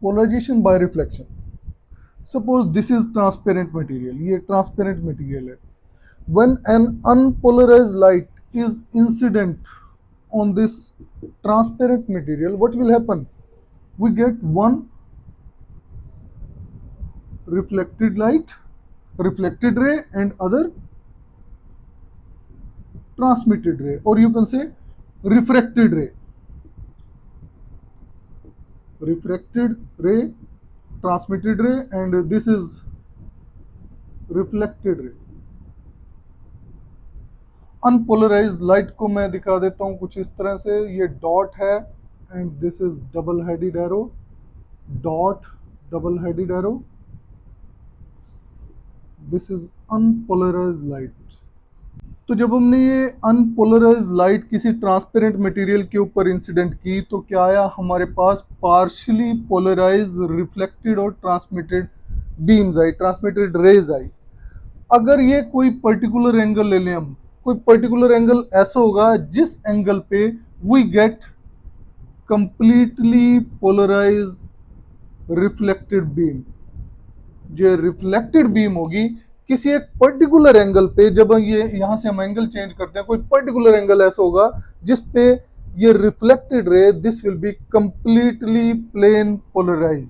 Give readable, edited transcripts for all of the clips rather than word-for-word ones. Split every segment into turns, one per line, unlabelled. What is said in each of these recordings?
Polarization by reflection. Suppose this is transparent material, ये transparent material है. When an unpolarized light is incident on this transparent material, what will happen? We get one reflected light, reflected ray, and other transmitted ray, or you can say refracted ray. Refracted ray, transmitted ray, and this is reflected ray. Unpolarized light को मैं दिखा देता हूं कुछ इस तरह से. ये डॉट है and this is double headed arrow, dot double headed arrow. This is unpolarized light. तो जब हमने ये अनपोलराइज लाइट किसी ट्रांसपेरेंट मटेरियल के ऊपर इंसिडेंट की तो क्या आया हमारे पास? पार्शियली पोलराइज रिफ्लेक्टेड और ट्रांसमिटेड बीम्स आई, ट्रांसमिटेड रेज आई. अगर ये कोई पर्टिकुलर एंगल ले लें हम, कोई पर्टिकुलर एंगल ऐसा होगा जिस एंगल पे we get completely polarized reflected beam. जो रिफ्लेक्टेड बीम होगी किसी एक पर्टिकुलर एंगल पे, जब ये यहां से हम एंगल चेंज करते हैं, कोई पर्टिकुलर एंगल ऐसा होगा जिस पे ये reflected ray, this will be completely plane polarized.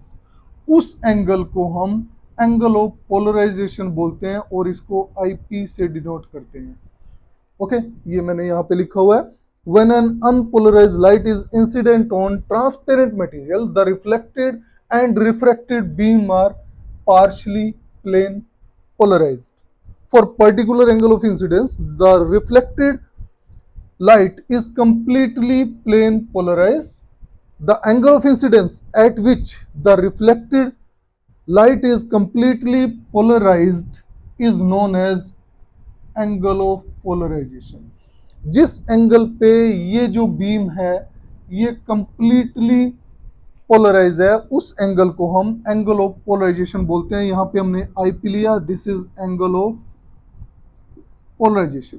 उस एंगल को हम एंगल ऑफ पोलराइजेशन बोलते हैं और इसको आईपी से डिनोट करते हैं. ओके, ये मैंने यहाँ पे लिखा हुआ है. When an unpolarized light is incident on transparent material, the reflected and refracted beam are partially plane polarized. For particular angle of incidence, the reflected light is completely plane polarized. The angle of incidence at which the reflected light is completely polarized is known as angle of polarization. जिस angle पे ये जो beam है ये completely polarise है, उस angle को हम एंगल ऑफ पोलराइजेशन बोलते हैं. यहां पे हमने आईपी लिया, this is angle of polarization.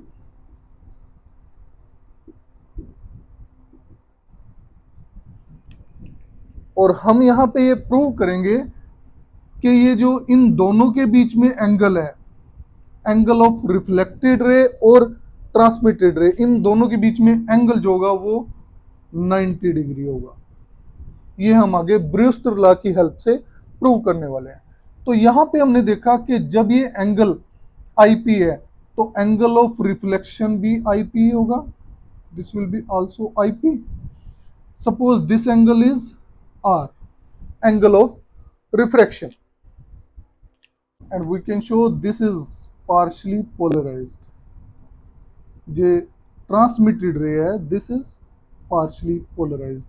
और हम यहां पे ये प्रूव करेंगे कि ये जो इन दोनों के बीच में एंगल है, एंगल ऑफ रिफ्लेक्टेड रे और ट्रांसमिटेड रे, इन दोनों के बीच में एंगल जो होगा वो 90 डिग्री होगा. ये हम आगे ब्रूस्टर लॉ की हेल्प से प्रूव करने वाले हैं. तो यहां पे हमने देखा कि जब ये एंगल आईपी है तो एंगल ऑफ रिफ्लेक्शन भी आईपी होगा, this will be also IP. Suppose this angle is R, angle of refraction, and we can show this is partially polarized. जो ट्रांसमिटेड रे है, दिस इज partially polarized.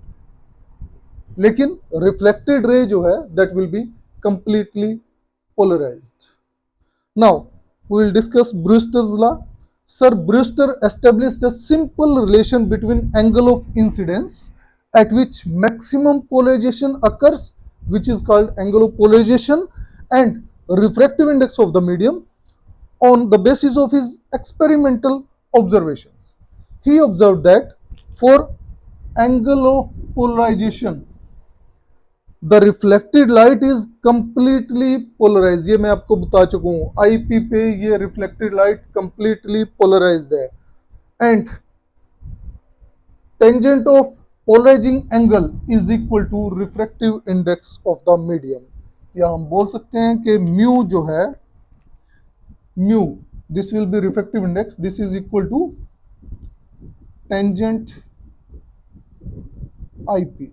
लेकिन reflected ray जो है that will be completely polarized. Now we will discuss Brewster's law. Sir Brewster established a simple relation between angle of incidence at which maximum polarization occurs, which is called angle of polarization, and refractive index of the medium on the basis of his experimental observations. He observed that for angle of polarization, the reflected light is completely polarized. ये मैं आपको बता चुका हूँ, IP पे ये reflected light completely polarized है. And tangent of polarizing angle is equal to refractive index of the medium. या हम बोल सकते हैं कि म्यू जो है, mu, this will be refractive index, this is equal to tangent IP.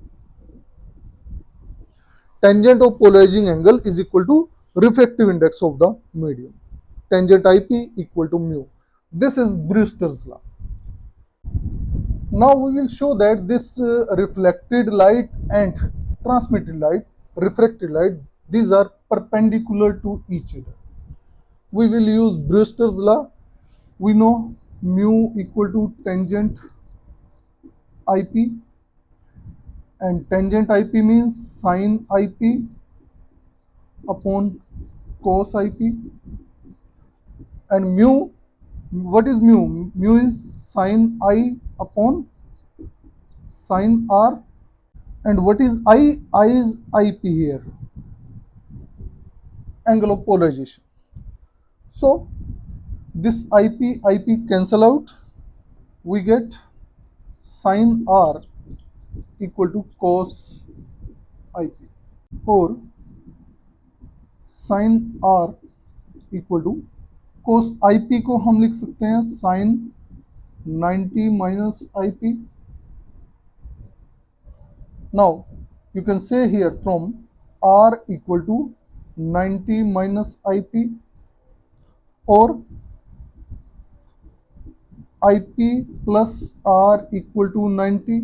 Tangent of polarizing angle is equal to refractive index of the medium. Tangent IP equal to mu. This is Brewster's law. Now we will show that this reflected light and transmitted light, refracted light, these are perpendicular to each other. We will use Brewster's law. We know mu equal to tangent IP, and tangent IP means sin IP upon cos IP, and mu, what is mu? Mu is sin I upon sin R, and what is I? I is IP here, angle of polarization. So this IP cancel out, we get sin R equal to cos IP, or sin R equal to cos IP को हम लिख सकते हैं sine 90 minus IP. Now you can see here from R equal to 90 minus IP और IP plus R equal to 90.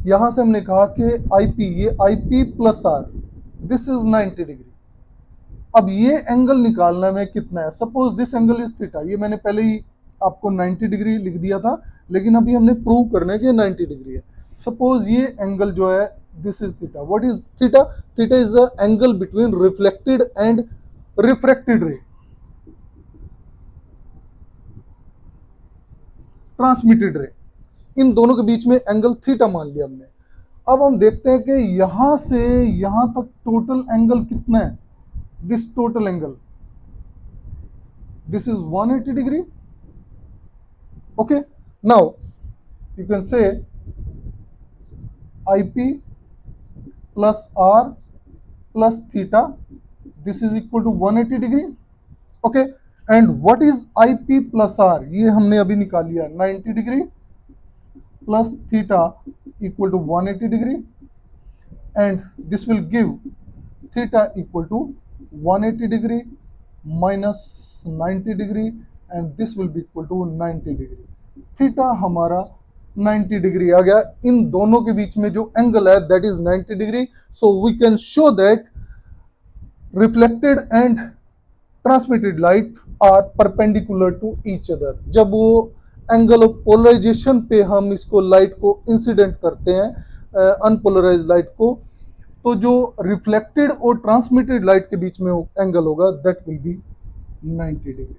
यहां से हमने कहा कि IP, ये IP plus R, this is 90 degree. अब ये एंगल निकालना है कितना है. Suppose this angle is theta, ये मैंने पहले ही आपको 90 डिग्री लिख दिया था, लेकिन अभी हमने प्रूव करना है कि 90 डिग्री है. सपोज ये एंगल जो है this is theta. What is theta? Theta is the angle between reflected and refracted रे, ट्रांसमिटेड रे, इन दोनों के बीच में एंगल थीटा मान लिया हमने. अब हम देखते हैं कि यहां से यहां तक टोटल एंगल कितना है. This total angle, this is 180 degree. Okay, now you can say IP plus R plus theta, this is equal to 180 degree. Okay, and what is IP plus R? ये हमने अभी निकाल लिया 90 degree plus theta equal to 180 degree, and this will give theta equal to 180 degree minus 90 degree, and this will be equal to 90 degree. Theta हमारा 90 degree आ गया. इन दोनों के बीच में जो एंगल है that is 90 degree. So we can show that reflected and transmitted light are perpendicular to each other. जब वो angle of polarisation पे हम इसको लाइट को इंसिडेंट करते हैं, अनपोलराइज्ड लाइट को, तो जो रिफ्लेक्टेड और ट्रांसमिटेड लाइट के बीच में एंगल होगा दैट विल बी 90 डिग्री.